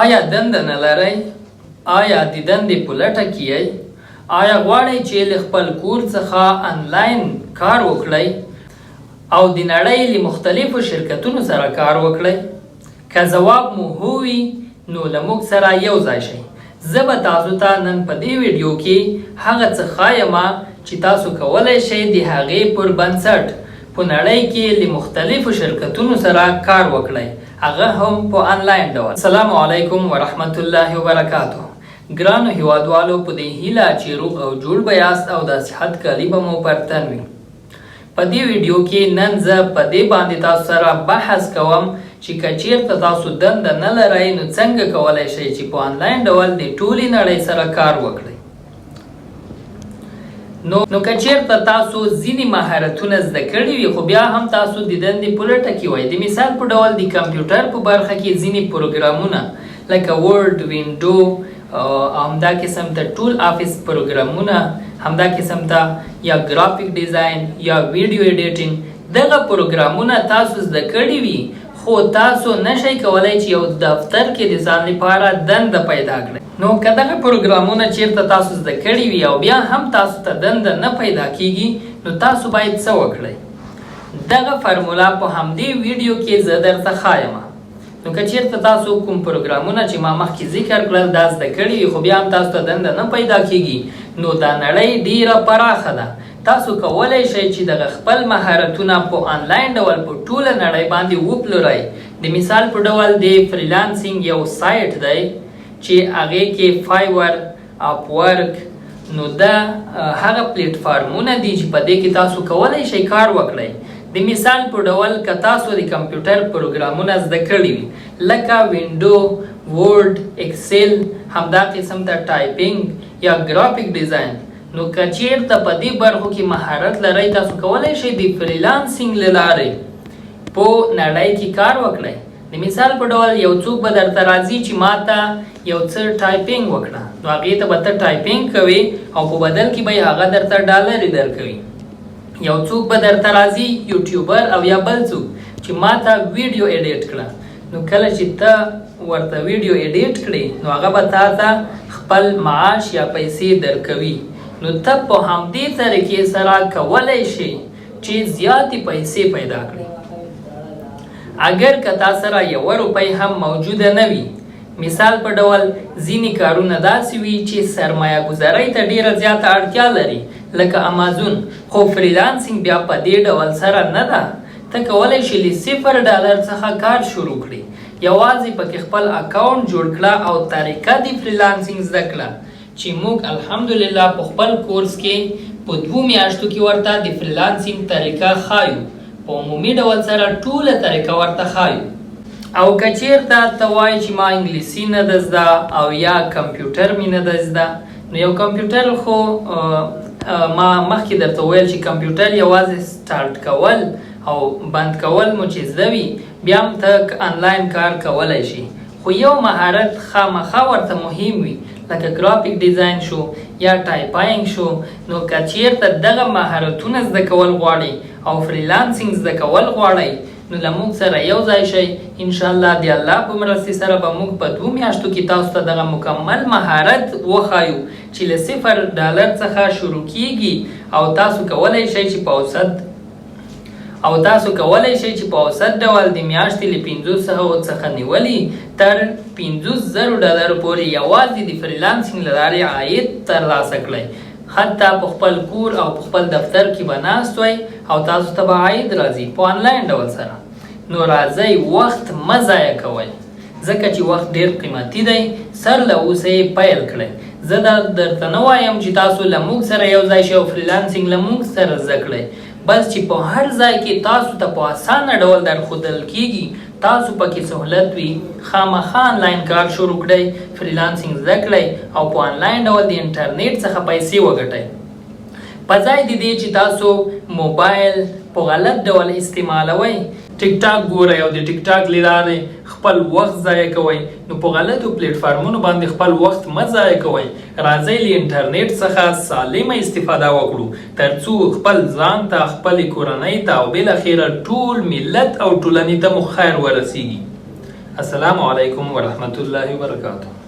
آیا دنده نه لرئ؟ آیا د دندې په لټه کې یئ؟ آیا غواړئ چې له خپل کور څخه آنلاین کار وکړئ او د نړۍ له مختلفو شرکتونو سره کار وکړئ؟ که ځواب مو هو وي نو له موږ سره یو ځای شئ. زه به تاسو ته نن په دې ویډیو کې هغه څه ښایم چې تاسو کولی شئ د هغې پر بنسټ په نړۍ کې له مختلفو شرکتونو سره کار وکړئ، هغه هم په آنلاین ډول. السلام علیکم ورحمت الله وبرکاته. ګرانو هیوادوالو، په دې هیله چې روغ او جوړ به یاست او د صحت کالي به مو پر تن وي. په دې ویډیو کې نن زه په دې باندې تاسو سره بحث کوم چې که چیرته تاسو دنده نه لرئ نو څنګه کولی شئ چې په آنلاین ډول د ټولې نړۍ سره کار وکړئ. نو که چیرته تاسو ځینې مهارتونه زده کړي وي خو بیا هم تاسو د دندې په لټه کې وئ، د مثال په ډول د کمپیوټر په برخه کې ځینې پروګرامونه لکه ورډ، وینډو، همدا قسم ته ټول آفیس پروګرامونه، همدا قسم ته یا ګرافیک ډیزاین یا ویډیو ایډیټینګ، دغه پروګرامونه تاسو زده کړي وي خو تاسو نشئ کولی چې یو دفتر کې د ځان لپاره دنده پیدا کړئ. نو که دغه پروګرامونه چیرته تاسو زده کړي وي او بیا هم تاسو ته دنده نه پیدا کیږي نو تاسو باید څه وکړئ؟ دغه فرموله په همدې ویډیو کې زه درته ښایم. نو که چیرته تاسو کوم پروګرامونه چې ما مخکې ذکر کړل دا زده کړي وي خو بیا هم تاسو ته دنده نه پیدا کیږي نو دا نړۍ ډیره پراخه ده. تاسو کولی شئ چې دغه خپل مهارتونه په آنلاین ډول په ټوله نړۍ باندې وپلورئ. د مثال په ډول د فریلانسینګ یو سایټ دی چې هغې کې فایور، اپورک، نو دا هغه پلیټفارمونه دي چې په دې کې تاسو کولی شئ کار وکړئ. د مثال په ډول که تاسو د کمپیوټر پروګرامونه زده کړي وي لکه وینډو، ورډ، اکسل، همدا قسم ته ټایپینګ یا ګرافیک ډیزاین، نو که چیرته په دې برخو کې مهارت لرئ تاسو کولی شئ د فریلانسینګ له لارې په نړۍ کې کار وکړئ. د مثال په ډول یو څوک به درته راځي چې ما ته یو څه ټایپینګ وکړه، نو هغې ته به ته ټایپینګ کوې او په بدل کې به یې هغه درته ډالرې درکوي. یو څوک به درته راځي یوټیوبر او یا بل څوک چې ما ته ویډیو ایډیټ کړه، نو کله چې ته ورته ویډیو ایډیټ کړې نو هغه به تا ته خپل معاش یا پیسې درکوي. نو ته په همدې طریقې سره کولی شئ چې زیاتې پیسې پیدا کړئ. اگر که تا سره 1 روپۍ هم موجوده نه وي، مثال په ډول ځینې کارونه داسې وي چې سرمایه ګذارۍ ته ډیره زیاته اړتیا لري لکه امازون، خو فریلانسینګ بیا په دې ډول سره نه ده. ته کولی شې له $0 څخه کار شروع کړې، یوازې پکې خپل اکاونټ جوړ کړه او طریقه د فریلانسینګ زده کړه چې موږ الحمدلله په خپل کورس کې په 2 میاشتو کې ورته د فریلانسینګ طریقه ښایو، په عمومي ډول سره ټوله طریقه ورته ښایو. او که چیرته ته وایې چې ما انګلیسي نه ده زده او یا کمپیوټر مې نه ده زده، نو یو کمپیوټر خو ما مخکې درته وویل چې کمپیوټر یوازې سټارټ کول او بند کول مو چې زده وي بیا هم ته آنلاین کار کولی شي، خو یو مهارت خامخا ورته مهم وي لکه ګرافیک ډیزاین شو یا ټایپینګ شو. نو که چیرته دغه مهارتونه زده کول غواړئ او فریلانسینګ زده کول غواړئ نو له موږ سره یو ځای شئ. انشاءالله د الله په مرستې سره به موږ په 2 میاشتو کې تاسو ته دغه مکمل مهارت وښایو چې له $0 څخه شروع کیږي او تاسو کولی شئ چې په اوسط ډول د میاشتې له 500 څخه نیولي تر $50,000 پورې یوازې د فریلانسینګ له لارې عاید ترلاسه کړئ. حتی په خپل کور او په خپل دفتر کې به ناست وئ او تاسو ته به عاید راځي په آنلاین ډول سره. نو راځئ وخت مه ضایع کوئ ځکه چې وخت ډیر قیمتي دی. سر له اوسه یې پیل کړئ. زه درته نه وایم چې تاسو له موږ سره یو ځای شئ او فریلانسینګ له موږ سره زده کړئ، بس چې په هر ځای کې تاسو ته په اسانه ډول درښودل کیږي، تاسو پکې سهولت وي، خامخا آنلاین کار شروع کړئ، فریلانسینګ زده کړئ او په آنلاین ډول د انټرنیټ څخه پیسې وګټئ. په ځای د دې چې تاسو موبایل په غلط ډول استعمالوئ، ټیک ټاک ګورئ او د ټیک ټاک له لارې خپل وخت ضایع کوئ، نو په غلطو پلیټفارمونو باندې خپل وخت مه ضایع کوئ. راځئ له انټرنیټ څخه سالمه استفاده وکړو ترڅو خپل ځان ته، خپلې کورنۍ ته او بالاخره ټول ملت او ټولنې ته مو خیر ورسیږي. السلام علیکم ورحمت الله وبرکاته.